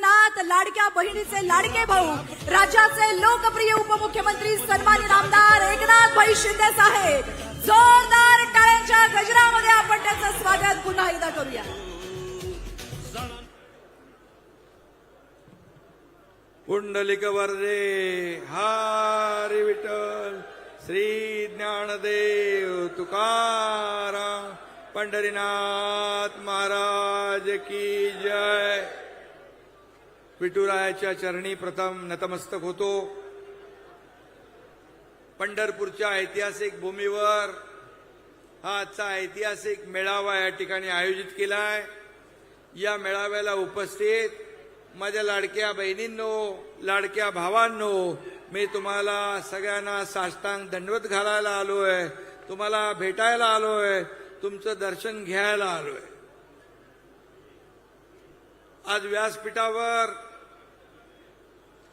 नाथ, लाडक्या बहिणीचे लाडके भाऊ, राज्याचे लोकप्रिय उपमुख्यमंत्री सन्माननीय आमदार एकनाथ भाई शिंदे साहेब, जोरदार टाळ्यांच्या गजरामध्ये आपण त्यांचं स्वागत पुन्हा एकदा करूया. पुंडलिक वरदे हरी विठ्ठल श्री ज्ञानदेव तुकाराम पंढरीनाथ महाराज की जय. विठुरायाच्या चरणी प्रथम नतमस्तक होतो. पंढरपूरच्या ऐतिहासिक भूमीवर हा आजचा ऐतिहासिक मेळावा या ठिकाणी आयोजित केलाय. या मेळाव्याला उपस्थित माझ्या लाडक्या बहिणींनो, लाडक्या भावांनो, मी तुम्हाला सगळ्यांना साष्टांग दंडवत घालायला आलोय, तुम्हाला भेटायला आलोय, तुमचं दर्शन घ्यायला आलोय. आज व्यासपीठावर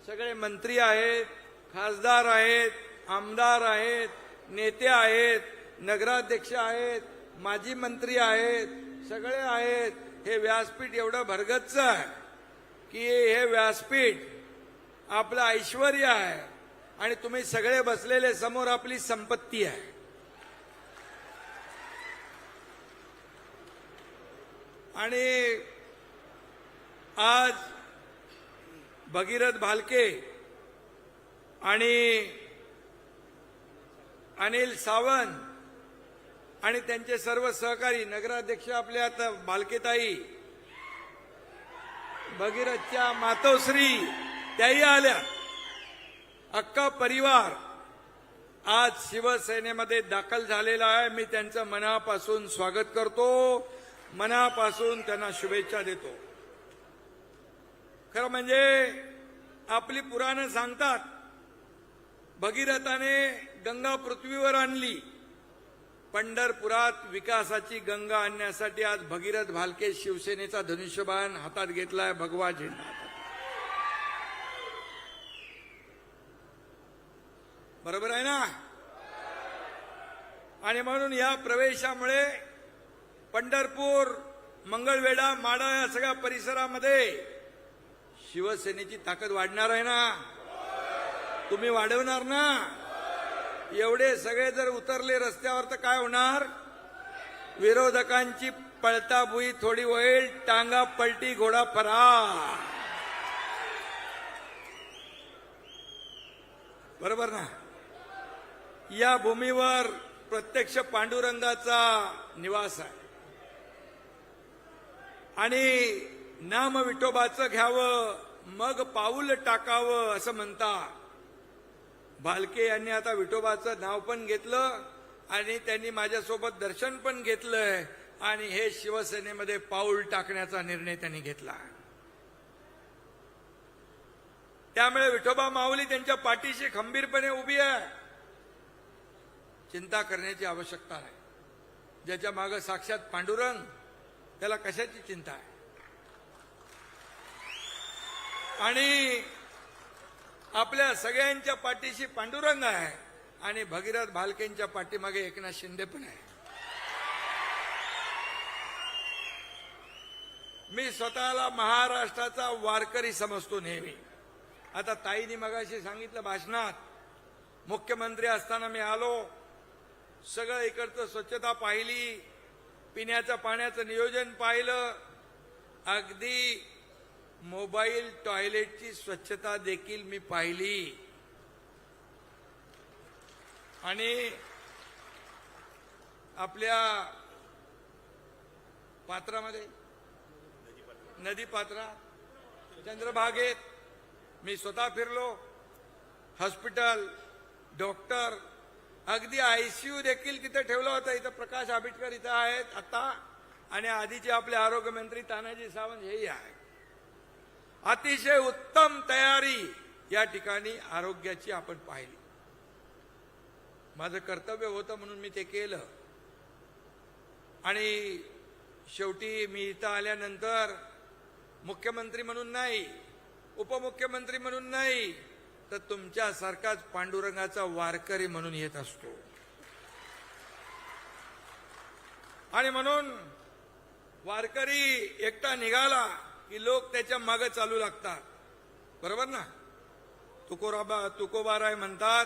सगळे मंत्री आहेत, खासदार आहेत, आमदार आहेत, नेते आहेत, नगराध्यक्ष आहेत, माजी मंत्री आहेत, सगळे आहेत. हे व्यासपीठ एवढं भरगच्च आहे की हे व्यासपीठ आपलं ऐश्वर्य आहे आणि तुम्ही सगळे बसलेले समोर आपली संपत्ती आहे. आणि आज भगीरथ भालके आणि अनिल सावंत आणि त्यांचे सर्व सहकारी, नगराध्यक्ष आपले आता भालकेताई, भगीरथच्या मातोश्री त्याही आल्या. अख्खा परिवार आज शिवसेनेमध्ये दाखल झालेला आहे. मी त्यांचं मनापासून स्वागत करतो, मनापासून त्यांना शुभेच्छा देतो. खरं म्हणजे आपली पुराणं सांगतात, भगीरथाने गंगा पृथ्वीवर आणली. पंढरपुरात विकासाची गंगा आणण्यासाठी आज भगीरथ भालके शिवसेनेचा धनुष्यबाण हातात घेतलाय, भगवा झेंडा. बरोबर आहे ना? आणि म्हणून या प्रवेशामुळे पंढरपूर, मंगळवेढा, माढा या सगळ्या परिसरामध्ये शिवसेनेची ताकद वाढणार आहे ना? तुम्ही वाढवणार ना? एवढे सगळे जर उतरले रस्त्यावर तर काय होणार? विरोधकांची पळताभुई थोडी होईल, टांगा पलटी घोडा फरार. बरोबर ना? या भूमीवर प्रत्यक्ष पांडुरंगाचा निवास आहे आणि नाम विठोबाचं घ्यावं मग पाऊल टाकावं असं म्हणतात. भालके यांनी आता विठोबाचं नाव पण घेतलं आणि त्यांनी माझ्यासोबत दर्शन पण घेतलंय आणि हे शिवसेनेमध्ये पाऊल टाकण्याचा निर्णय त्यांनी घेतला. त्यामुळे विठोबा माऊली त्यांच्या पाठीशी खंबीरपणे उभी आहे. चिंता करण्याची आवश्यकता नाही. ज्याच्या मागे साक्षात पांडुरंग, त्याला कशाची चिंता आहे? आणि आपल्या सगळ्यांच्या पाठीशी पांडुरंग आहे आणि भगीरथ भालकेंच्या पाठीमागे एकनाथ शिंदे पण आहे. मी स्वतःला महाराष्ट्राचा वारकरी समजतो नेहमी. आता ताईंनी मगाशी सांगितलं भाषणात, मुख्यमंत्री असताना मी आलो, सगळं इकडचं स्वच्छता पाहिली, पिण्याच्या पाण्याचं नियोजन पाहिलं, अगदी मोबाईल टॉयलेटची स्वच्छता देखील मी पाहिली. आणि आपल्या पात्रामध्ये, नदी पात्रात, चंद्रभागेत मी स्वतः फिरलो. हॉस्पिटल, डॉक्टर, अगदी आयसीयू देखील तिथे ठेवला होता. इथं प्रकाश आंबेडकर इथं आहेत आता, आणि आधीचे आपले आरोग्यमंत्री तानाजी सावंत हेही आहेत. अतिशय उत्तम तयारी या ठिकाणी आरोग्याची आपण पाहिली. माझं कर्तव्य होतं म्हणून मी ते केलं. आणि शेवटी मी इथं आल्यानंतर मुख्यमंत्री म्हणून नाही, उपमुख्यमंत्री म्हणून नाही, तर तुमच्यासारखाच पांडुरंगाचा वारकरी म्हणून येत असतो. आणि म्हणून वारकरी एकटा निघाला की लोक त्याच्या मागे चालू लागतात. बरोबर ना? तुकोबाराय म्हणतात,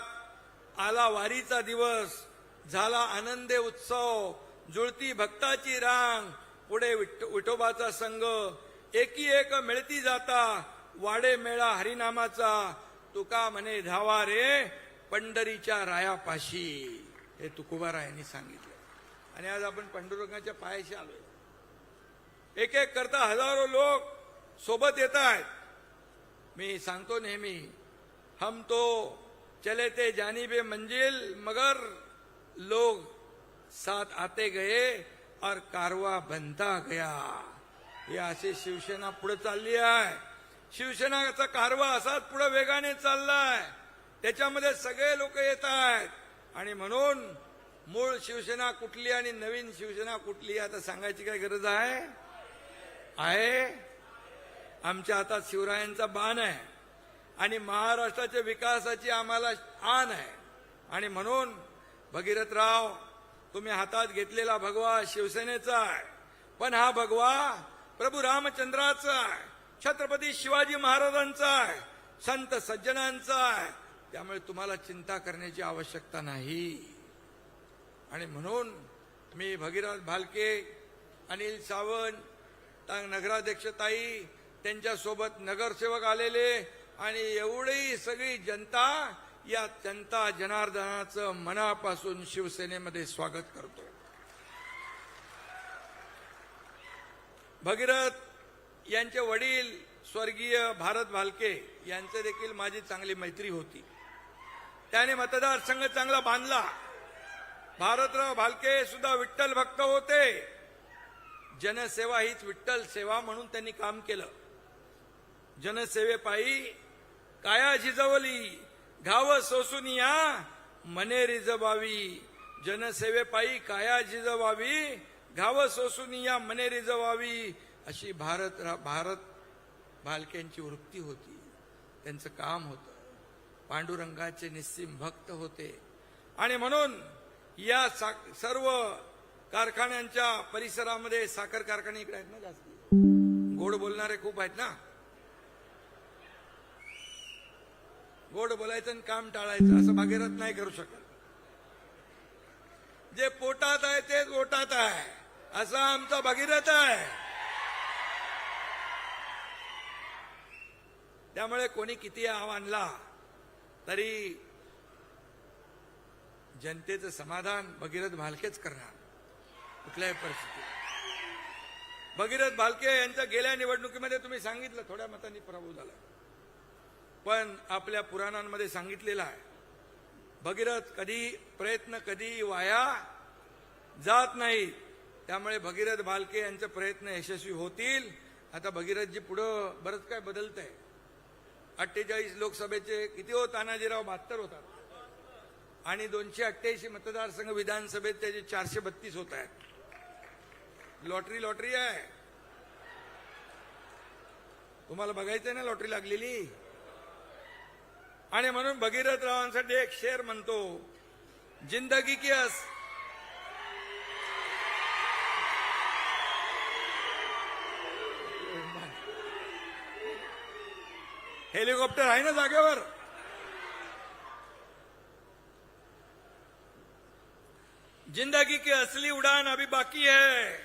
आला वारीचा दिवस, झाला आनंदे उत्सव, जुळती भक्ताची रांग, पुढे विठोबाचा संघ, एकी एक मिळती जाता, वाडे मेळा हरिनामाचा, तुका म्हणे धावा रे पंढरीच्या रायापाशी. हे तुकोबारायांनी सांगितलं. आणि आज आपण पांडुरंगाच्या पायाशी आलोय. एक एक करता हजारो लोक सोबत येत आहेत. मी सांगतो नेहमी, हम तो चले थे जानिबे मंजिल, मगर लोग साथ आते गए और कारवा बनता गया. हे असे शिवसेना पुढे चालली आहे. शिवसेनाचा कारवा असाच पुढे वेगाने चाललाय. त्याच्यामध्ये सगळे लोक येत आहेत. आणि म्हणून मूळ शिवसेना कुठली आणि नवीन शिवसेना कुठली आता सांगायची काय गरज आहे? आमच्या हातात शिवरायांचा बाण आहे आणि महाराष्ट्राच्या विकासाची आम्हाला आण आहे. आणि म्हणून भगीरथराव, तुम्ही हातात घेतलेला भगवा शिवसेनेचा आहे, पण हा भगवा प्रभू रामचंद्राचा आहे, छत्रपती शिवाजी महाराजांचा आहे, संत सज्जनांचा आहे. त्यामुळे तुम्हाला चिंता करण्याची आवश्यकता नाही. आणि म्हणून मी भगीरथ भालके, अनिल सावंत, नगराध्यक्षताई, त्यांच्यासोबत नगरसेवक आलेले आणि एवढी सगळी जनता, या जनता जनार्दनाचं मनापासून शिवसेनेमध्ये स्वागत करतो. भगीरथ यांचे वडील स्वर्गीय भारत भालके यांचे देखील माझी चांगली मैत्री होती. त्याने मतदारसंघ चांगला बांधला. भारतराव भालके सुद्धा विठ्ठल भक्त होते. जनसेवा हीच विठ्ठल सेवा म्हणून त्यांनी काम केलं. जनसेवेपायी काया झिजवली, घाव सोसून या मने रिजवावी. जनसेवेपायी काया झिजवावी, घाव सोसून या मने रिजवावी, अशी भारत भालकेंची वृत्ती होती. त्यांचं काम होतं. पांडुरंगाचे निस्सीम भक्त होते. आणि म्हणून या सर्व कारखान्यांच्या परिसरामध्ये, साखर कारखाने इकडे आहेत ना जास्त, गोड बोलणारे खूप आहेत ना. गोड बोलायचं आणि काम टाळायचं असं भगीरथ नाही करू शकत. जे पोटात आहे तेच ओटात आहे, असा आमचा भगीरथ आहे. त्यामुळे कोणी किती आणला तरी जनतेचं समाधान भगीरथ भालकेच करणार कुठल्याही परिस्थितीत. भगीरथ भालके यांच्या गेल्या निवडणुकीमध्ये तुम्ही सांगितलं थोड्या मतांनी पराभव झाला, पण आपल्या पुराणांमध्ये सांगितलेलं आहे, भगीरथ प्रयत्न कधी वाया जात नाही. त्यामुळे भगीरथ भालके यांचे प्रयत्न यशस्वी होतील. आता भगीरथजी पुढं बरंच काय बदलत आहे. 48 लोकसभेचे किती होत तानाजीराव? 72 होतात. आणि 288 मतदारसंघ विधानसभेत त्याचे 432 होत आहेत. लॉटरी आहे. तुम्हाला बघायचंय ना लॉटरी लागलेली. आणि म्हणून भगीरथ रावांसाठी एक शेर म्हणतो, जिंदगी की हेलिकॉप्टर आहे ना जागेवर. जिंदगी की असली उड़ान अभी बाकी है,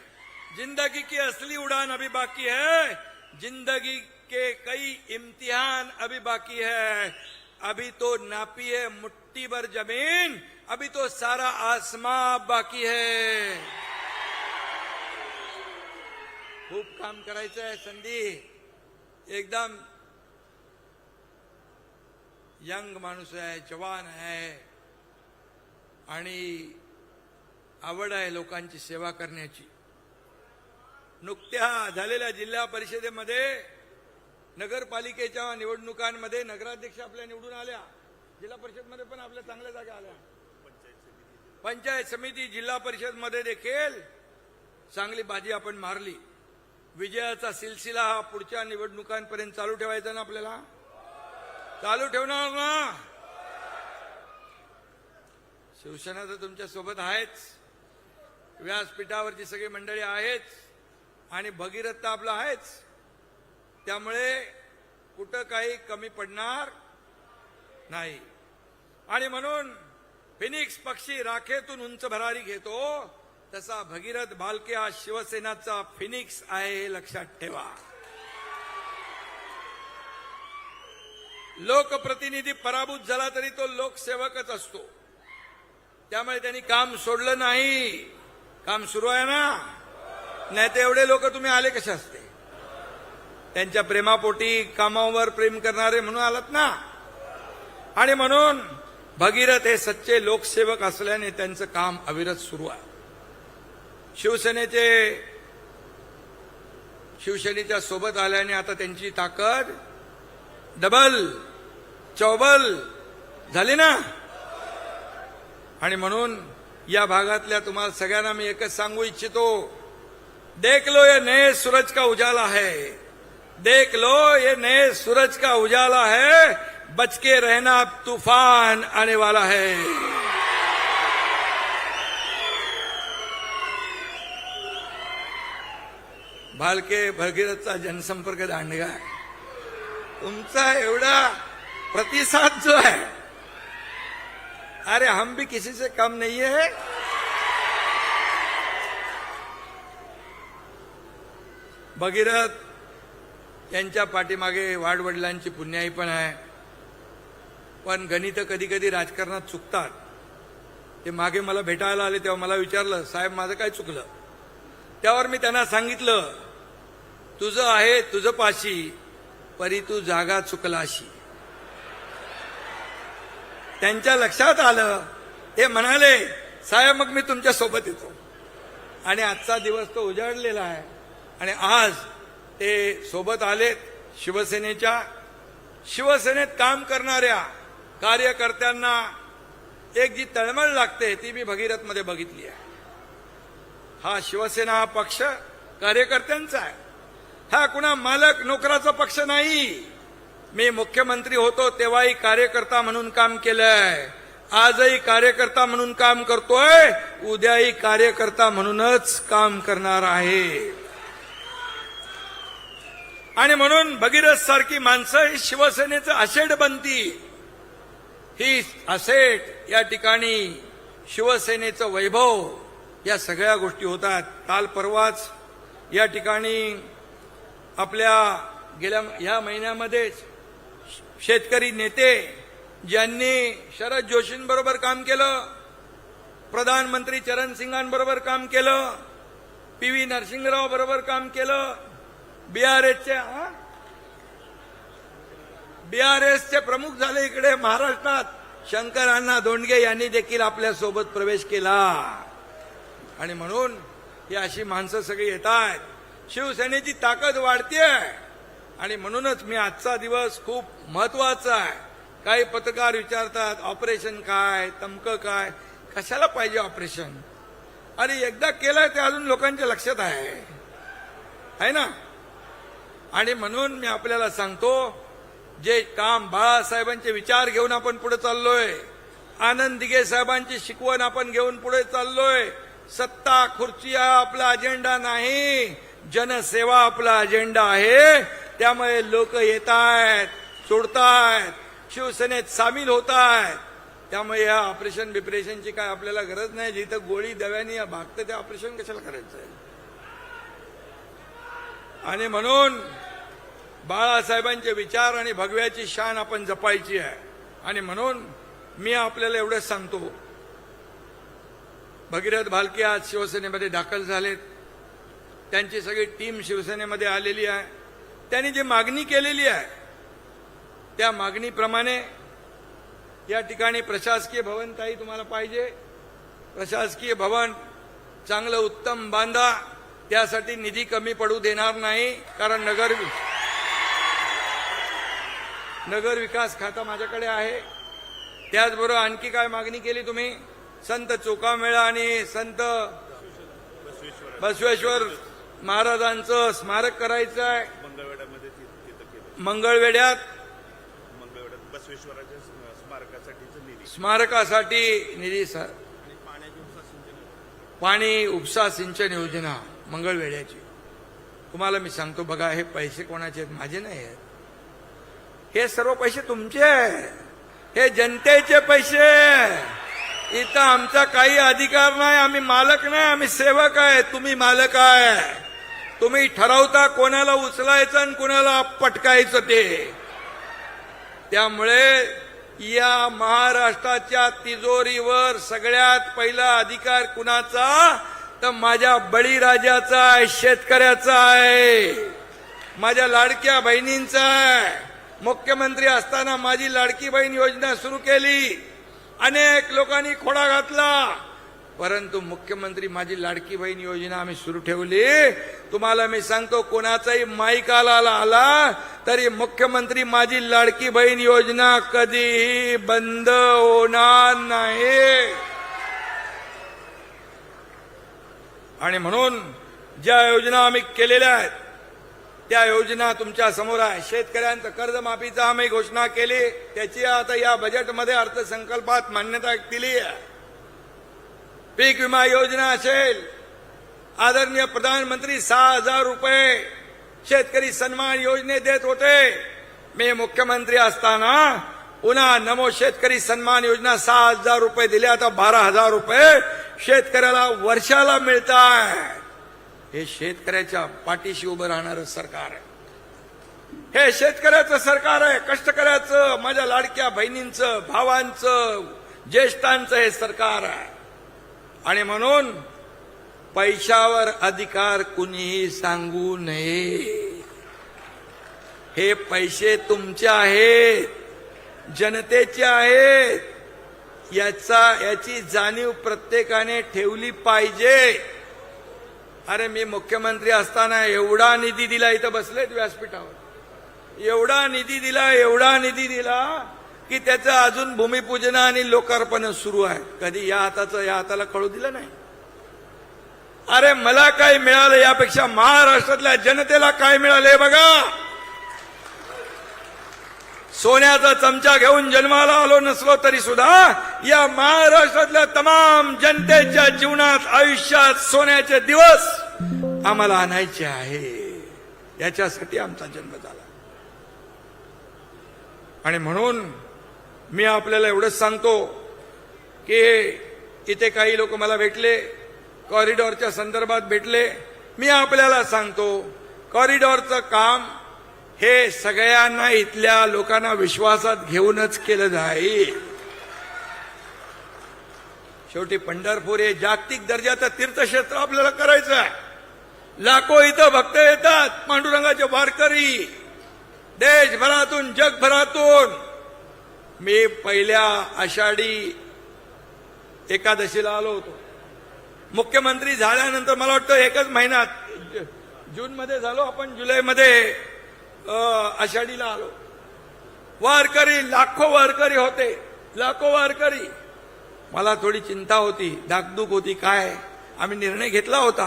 जिंदगी की असली उड़ान अभी बाकी है, जिंदगी के कई इम्तिहान अभी बाकी है, अभी तो नापी है मुट्ठी भर जमीन, अभी तो सारा आसमां बाकी है. खूप काम करायचं आहे. संधी एकदम यंग माणूस आहे, जवान आहे आणि आवड आहे लोकांची सेवा करण्याची. नुकत्या झालेल्या जिल्हा परिषदेमध्ये, नगरपालिकेच्या निवडणुकांमध्ये नगराध्यक्ष आपल्या निवडून आल्या. जिल्हा परिषदमध्ये पण आपल्या चांगल्या जागा आल्या. पंचायत समिती, जिल्हा परिषदमध्ये देखील चांगली बाजी आपण मारली. विजयाचा सिलसिला हा पुढच्या निवडणुकांपर्यंत चालू ठेवायचा ना आपल्याला. चालू ठेवणार ना. शिवसेना तर तुमच्या सोबत आहेच, व्यासपीठावरची सगळी मंडळी आहेच आणि भगीरथ तर आपला आहेच. त्यामुळे कुठं काही कमी पडणार नाही. आणि म्हणून फिनिक्स पक्षी राखेतून उंच भरारी घेतो, तसा भगीरथ भालके हा शिवसेनाचा फिनिक्स आहे, हे लक्षात ठेवा. लोकप्रतिनिधी पराभूत झाला तरी तो लोकसेवकच असतो. त्यामुळे त्यांनी काम सोडलं नाही. काम सुरू आहे ना, नाही तर एवढे लोक तुम्ही आले कसे असते? त्यांच्या प्रेमापोटी कामावर प्रेम करणारे म्हणून आलात ना. आणि म्हणून भगीरथ हे सच्चे लोकसेवक असल्याने त्यांचं काम अविरत सुरू आहे. शिवसेनेच्या सोबत आल्याने आता त्यांची ताकद डबल चौबल झाली ना. आणि म्हणून या भागातल्या तुम्हाला सगळ्यांना मी एकच सांगू इच्छितो, देख लो ये नए सूरज का उजाला है, देख लो ये नए सूरज का उजाला है, बच के रहना तूफान आने वाला है. भालके भगीरथचा जनसंपर्क दांडगा आहे. तुमचा एवढा प्रतिसाद जो है, अरे हम भी किसी से कम नहीं है. भगीरथ यांच्या पाठीमागे वाडवडिलांची पुण्याई पण आहे. पण गणित कधी कधी राजकारणात चुकतात. ते मागे मला भेटायला आले तेव्हा मला विचारलं, साहेब माझं काय चुकलं? त्यावर मी त्यांना सांगितलं, तुझं आहे तुझं पाशी, परी तू जागा चुकलाशी. त्यांच्या लक्षात आलं. ते म्हणाले, साहेब मग मी तुमच्या सोबत येतो. आणि आजचा दिवस तो उजाडलेला आहे. आणि आज ते सोबत आलेत. शिवसेनेत काम करणाऱ्या कार्यकर्त्यांना एक जी तळमळ लागते ती मी भगीरथमध्ये बघितली आहे. हा शिवसेना हा पक्ष कार्यकर्त्यांचा आहे. हा कुणा मालक नोकराचा पक्ष नाही. मी मुख्यमंत्री होतो तेव्हाही कार्यकर्ता म्हणून काम केलंय, आजही कार्यकर्ता म्हणून काम करतोय, उद्याही कार्यकर्ता म्हणूनच काम करणार आहे. आणि म्हणून भगीरथ सारखी माणसं ही शिवसेनेचं असेट बनती. ही असेट या ठिकाणी शिवसेनेचं वैभव, या सगळ्या गोष्टी होतात. काल परवाच या ठिकाणी आपल्या गेल्या या महिन्यामध्येच शेतकरी नेते ज्यांनी शरद जोशींबरोबर काम केलं, प्रधानमंत्री चरण सिंगांबरोबर काम केलं, पी.व्ही. नरसिंहराव बरोबर काम केलं, बीआरएसचे प्रमुख झाले इकडे महाराष्ट्रात, शंकर अण्णा दोंडगे यांनी देखील आपल्या सोबत प्रवेश केला. आणि म्हणून ही अशी माणसं सगळी येत आहेत. शिवसेनेची ताकद वाढतीये. आणि म्हणूनच मी आजचा दिवस खूप महत्वाचा आहे. काही पत्रकार विचारतात ऑपरेशन काय, तमकं काय, कशाला पाहिजे ऑपरेशन? अरे एकदा केलंय ते अजून लोकांच्या लक्षात आहे ना. आणि म्हणून मी आपल्याला सांगतो, जे काम बाळासाहेबांचे विचार घेऊन आपण पुढे चाललोय, आनंद दिघे साहेबांची शिकवण आपण घेऊन पुढे चाललोय. सत्ता खुर्ची हा आपला अजेंडा नाही, जनसेवा आपला अजेंडा आहे. त्यामुळे लोक येत आहेत, सोडतायत, शिवसेनेत सामील होत आहेत. त्यामुळे या ऑपरेशन बिपरेशनची काय आपल्याला गरज नाही. जिथं गोळी दव्यानी भागतं ते ऑपरेशन कशाला करायचं आहे? आणि म्हणून बाळासाहेबांचे विचार आणि भगव्याची शान आपण जपायची आहे. आणि म्हणून मी आपल्याला एवढंच सांगतो, भगीरथ भालके आज शिवसेनेमध्ये दाखल झालेत. त्यांची सगळी टीम शिवसेनेमध्ये आलेली आहे. त्यांनी जी मागणी केलेली आहे त्या मागणीप्रमाणे या ठिकाणी प्रशासकीय भवन काही तुम्हाला पाहिजे, प्रशासकीय भवन चांगलं उत्तम बांधा. त्यासाठी निधी कमी पडू देणार नाही, कारण नगर विकास खाता माझ्याकडे आहे. त्याचबरोबर आणखी काय मागणी केली तुम्ही? संत चोखामेळा आणि संत बसवेश्वर महाराजांचं स्मारक करायचं आहे. मंगळवेढ्यात बसवेश्वराच्या स्मारकासाठी निधी सर, पाणी उपसा सिंचन योजना मंगळवेढ्याची तुम्हाला मी सांगतो बघा, हे पैसे कोणाचे आहेत? माझे नाही आहेत. हे सर्व पैसे तुमचे आहे, हे जनतेचे पैसे. इथं आमचा काही अधिकार नाही, आम्ही मालक नाही, आम्ही सेवक आहे. तुम्ही मालक आहे. तुम्ही ठरवता कोणाला उचलायचं आणि कोणाला पटकायचं ते. त्यामुळे या महाराष्ट्राच्या तिजोरीवर सगळ्यात पहिला अधिकार कुणाचा? तर माझ्या बळीराजाचा आहे, शेतकऱ्याचा आहे, माझ्या लाडक्या बहिणींचा आहे. मुख्यमंत्री असताना माझी लाडकी बहीण योजना सुरू केली. अनेक लोकांनी खोडा घातला, परंतु मुख्यमंत्री माझी लाडकी बहीण योजना आम्ही सुरू ठेवली. तुम्हाला मी सांगतो, कोणाचाही माईक आला तरी मुख्यमंत्री माझी लाडकी बहीण योजना कधीही बंद होणार नाही. आणि म्हणून ज्या योजना आम्ही केलेल्या आहेत त्या योजना तुमच्या समोर आहे. शेतकऱ्यांचं कर्जमाफीचा आम्ही घोषणा केली, त्याची आता या बजेटमध्ये अर्थसंकल्पात मान्यता दिली आहे. पीक विमा योजना असेल, आदरणीय प्रधानमंत्री 6,000 रुपये शेतकरी सन्मान योजने देत होते. मी मुख्यमंत्री असताना पुन्हा नमो शेतकरी सन्मान योजना 6,000 रुपये दिले, आता 12,000 रुपये शेतकऱ्याला वर्षाला मिळत आहे. हे शेतकऱ्याच्या पाठीशी उभं राहणारं सरकार आहे. हे शेतकऱ्याचं सरकार आहे, कष्टकऱ्याचं, माझ्या लाडक्या बहिणींचं, भावांचं, ज्येष्ठांचं हे सरकार आहे. आणि म्हणून पैशावर अधिकार कुणीही सांगू नये. हे पैसे तुमचे आहेत, जनतेचे आहेत. याची जाणीव प्रत्येकाने ठेवली पाहिजे. अरे, मी मुख्यमंत्री असताना एवढा निधी दिला, इथं बसलेत व्यासपीठावर, एवढा निधी दिला की त्याचं अजून भूमिपूजन आणि लोकार्पण सुरू आहे. कधी या हाताला कळू दिलं नाही. अरे, मला काय मिळालं यापेक्षा महाराष्ट्रातल्या जनतेला काय मिळालंय बघा. सोन्याचा चमचा घेऊन जन्माला आलो नसलो तरी सुद्धा या महाराष्ट्रातल्या तमाम जनतेच्या जीवनात, आयुष्यात सोन्याचे दिवस आम्हाला आणायचे आहे. याच्यासाठी आमचा जन्म झाला. आणि म्हणून मी आपल्याला एवढंच सांगतो की इथे काही लोक मला भेटले, कॉरिडॉरच्या संदर्भात भेटले. मी आपल्याला सांगतो, कॉरिडॉरचं काम हे सगळ्यांना, इथल्या लोकांना विश्वासात घेऊनच केलं जाईल. शेवटी पंढरपूर हे जागतिक दर्जाचं तीर्थक्षेत्र आपल्याला करायचं आहे. लाखो इथं भक्त येतात, पांडुरंगाचे वारकरी, देशभरातून, जगभरातून. मी पहिल्या आषाढी एकादशीला आलो होतो. मुख्यमंत्री झाल्यानंतर मला वाटतं एकच महिन्यात, जूनमध्ये झालो आपण, जुलैमध्ये आषाढीला आलो. वारकरी, लाखो वारकरी होते, लाखो वारकरी. मला थोडी चिंता होती, धाकधूक होती. काय, आम्ही निर्णय घेतला होता,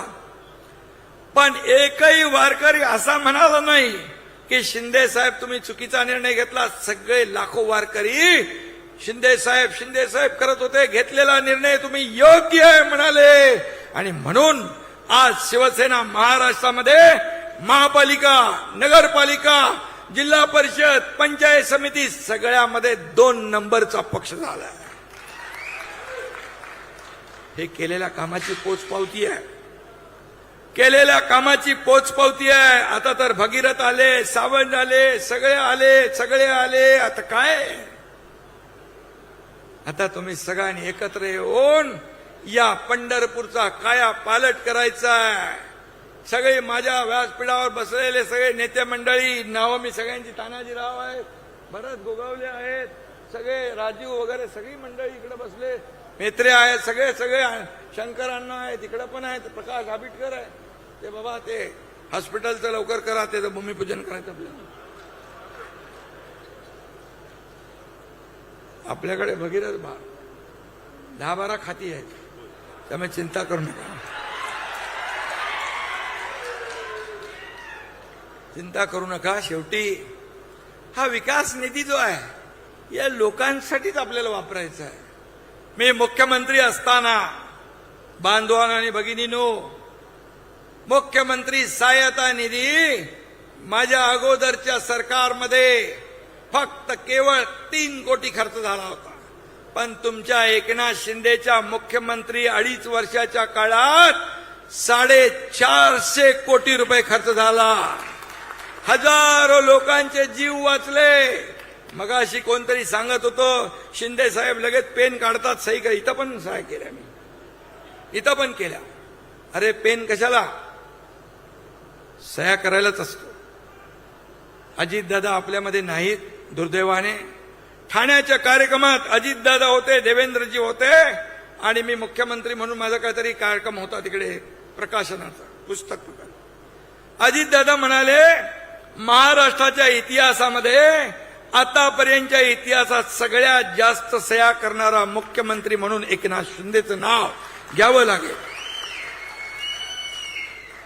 पण एकही वारकरी असा म्हणाला नाही की शिंदे साहेब तुम्ही चुकीचा निर्णय घेतला. सगळे लाखो वारकरी शिंदे साहेब करत होते, घेतलेला निर्णय तुम्ही योग्य आहे म्हणाले. आणि म्हणून आज शिवसेना महाराष्ट्रामध्ये महापालिका, नगरपालिका, जिल्हा परिषद, पंचायत समिती सगळ्यामध्ये 2 नंबरचा पक्ष झाला. हे केलेल्या कामाची पोचपावती आहे, केलेल्या कामाची पोचपावती आहे. आता तर भगीरथ आले, सावंत आले, सगळे आले. आता काय, आता तुम्ही सगळ्यांनी एकत्र येऊन या पंढरपूरचा काया पालट करायचा आहे. सगळे माझ्या व्यासपीठावर बसलेले सगळे नेते मंडळी, नावं मी सगळ्यांची, तानाजीराव आहेत, भरत गोगावले आहेत, सगळे राजीव वगैरे सगळी मंडळी इकडे बसले, मेत्रे आहेत, सगळे शंकर अण्णा आहेत, इकडे पण आहेत, प्रकाश आबिटकर आहे. ते बाबा, ते हॉस्पिटलचं लवकर करा, ते भूमिपूजन करायचं आपल्याकडे भगीरथ 10-12 खाती आहेत, त्यामुळे चिंता करू नका, चिंता करू नका. शेवटी हा विकास निधी जो आहे या लोकांसाठीच आपल्याला वापरायचा आहे. मी मुख्यमंत्री असताना, बांधवांनो आणि भगिनींनो, मुख्यमंत्री सहायता निधी माझ्या अगोदरच्या सरकारमध्ये फक्त केवळ 3 कोटी खर्च झाला होता. पण तुमच्या एकनाथ शिंदेच्या मुख्यमंत्री 2.5 वर्षाच्या काळात 450 कोटी रुपये खर्च झाला. हजारो लोकांचे जीव वाचले. मगाशी कोणतरी सांगत होतो शिंदे साहेब लगेच पेन काढतात, सही कर. इथं पण सह्या केल्या मी, इथं पण केल्या. अरे पेन कशाला, सह्या करायलाच असतो. अजितदादा आपल्यामध्ये नाहीत दुर्दैवाने. ठाण्याच्या कार्यक्रमात अजितदादा होते, देवेंद्रजी होते आणि मी मुख्यमंत्री म्हणून माझा काहीतरी कार्यक्रम होता तिकडे प्रकाशनाचा, पुस्तक प्रकाशन. अजितदादा म्हणाले महाराष्ट्राच्या इतिहासामध्ये आतापर्यंतच्या इतिहासात सगळ्यात जास्त सह्या करणारा मुख्यमंत्री म्हणून एकनाथ शिंदेचं नाव घ्यावं लागेल.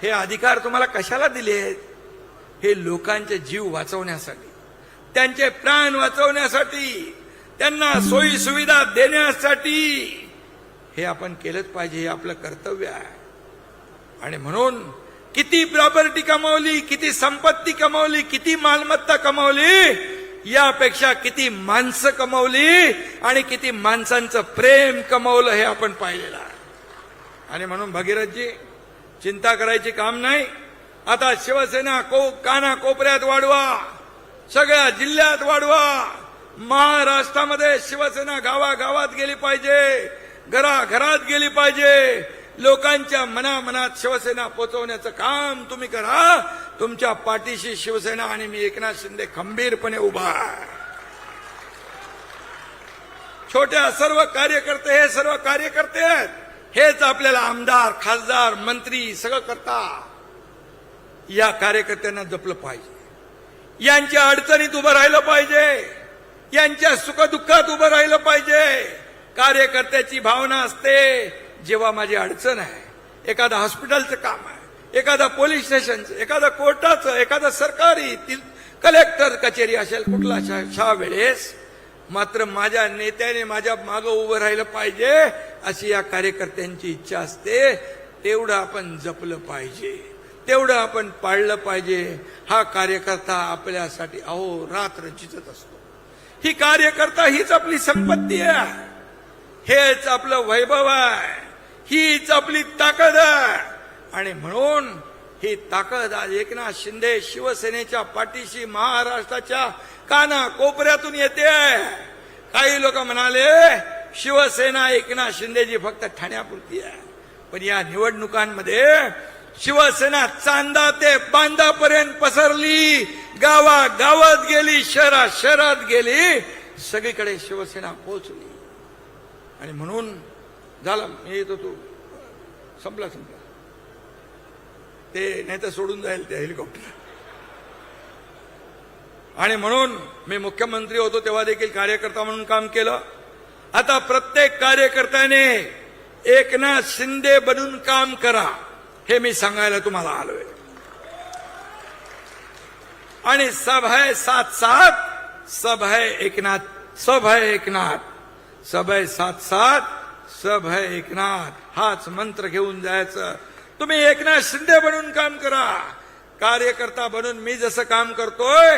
हे अधिकार तुम्हाला कशाला दिले? हे लोकांचे जीव वाचवण्यासाठी, त्यांचे प्राण वाचवण्यासाठी, त्यांना सोयी सुविधा देण्यासाठी. हे आपण केलंच पाहिजे, हे आपलं कर्तव्य आहे. आणि म्हणून किती प्रॉपर्टी कमावली, किती संपत्ती कमावली, किती मालमत्ता कमावली, यापेक्षा किती माणसं कमावली आणि किती माणसांचं प्रेम कमावलं हे आपण पाहिलेलं आहे. आणि म्हणून भगीरथजी चिंता करायची काम नाही. आता शिवसेना काना कोपऱ्यात वाढवा, सगळ्या जिल्ह्यात वाढवा. महाराष्ट्रामध्ये शिवसेना गावागावात गेली पाहिजे, घराघरात गेली पाहिजे. लोकांच्या मनामनात शिवसेना पोचवण्याचं काम तुम्ही करा. तुमच्या पाठीशी शिवसेना आणि मी एकनाथ शिंदे खंबीरपणे उभा आहे. छोट्या सर्व कार्यकर्ते, हे सर्व कार्यकर्ते आहेत, हेच आपल्याला आमदार, खासदार, मंत्री सगळं करता. या कार्यकर्त्यांना जपलं पाहिजे, यांच्या अडचणीत उभं राहिलं पाहिजे, यांच्या सुखदुःखात उभं राहिलं पाहिजे. कार्यकर्त्याची भावना असते जेव्हा माझी अडचण आहे, एखादा हॉस्पिटलचं काम आहे, एखादा पोलीस स्टेशनचं, एखादा कोर्टाचं, एखादा सरकारी कलेक्टर कचेरी असेल, कुठला अशा वेळेस मात्र माझ्या नेत्याने माझ्या मागं उभं राहिलं पाहिजे अशी या कार्यकर्त्यांची इच्छा असते. तेवढं आपण जपलं पाहिजे, तेवढं आपण पाळलं पाहिजे. हा कार्यकर्ता आपल्यासाठी अहोरात्र झिजत असतो. ही कार्यकर्ता हीच आपली संपत्ती आहे, हेच आपलं वैभव आहे, हीच आपली ताकद आहे. आणि म्हणून ही ताकद आज एकनाथ शिंदे शिवसेनेच्या पाठीशी महाराष्ट्राच्या काना कोपऱ्यातून येते. काही लोक म्हणाले शिवसेना एकनाथ शिंदेजी फक्त ठाण्यापुरती आहे, पण या निवडणुकांमध्ये शिवसेना चांदा ते बांधापर्यंत पसरली, गावागावात गेली, शहरात गेली, सगळीकडे शिवसेना पोहोचली. आणि म्हणून झालं, मी येतो, तू संपला ते, नाही तर सोडून जाईल ते हेलिकॉप्टर. आणि म्हणून मी मुख्यमंत्री होतो तेव्हा देखील कार्यकर्ता म्हणून काम केलं. आता प्रत्येक कार्यकर्त्याने एकनाथ शिंदे बनून काम करा, हे मी सांगायला तुम्हाला आलोय. आणि सब है साथ साथ, सब है एकनाथ, सब है एकनाथ, सब है साथ साथ, सब है एकनाथ, हाच मंत्र घेऊन जायचं. तुम्ही एकनाथ शिंदे बनून काम करा. कार्यकर्ता बनून मी जसं काम करतोय,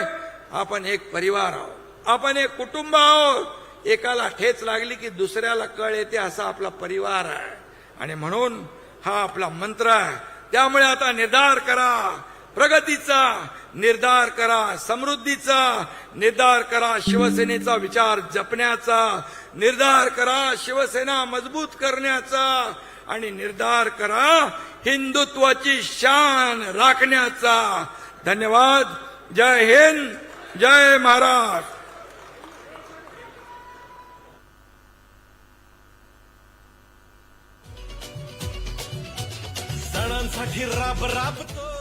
आपण एक परिवार आहोत, आपण एक कुटुंब आहोत. एकाला ठेच लागली की दुसऱ्याला कळ येते, असा आपला परिवार आहे. आणि म्हणून हा आपला मंत्र आहे. त्यामुळे आता निर्धार करा, प्रगतीचा निर्धार करा, समृद्धीचा निर्धार करा, शिवसेनेचा विचार जपण्याचा निर्धार करा, शिवसेना मजबूत करण्याचा, आणि निर्धार करा हिंदुत्वाची शान राखण्याचा. धन्यवाद. जय हिंद, जय महाराष्ट्र. सणांसाठी राब राबतो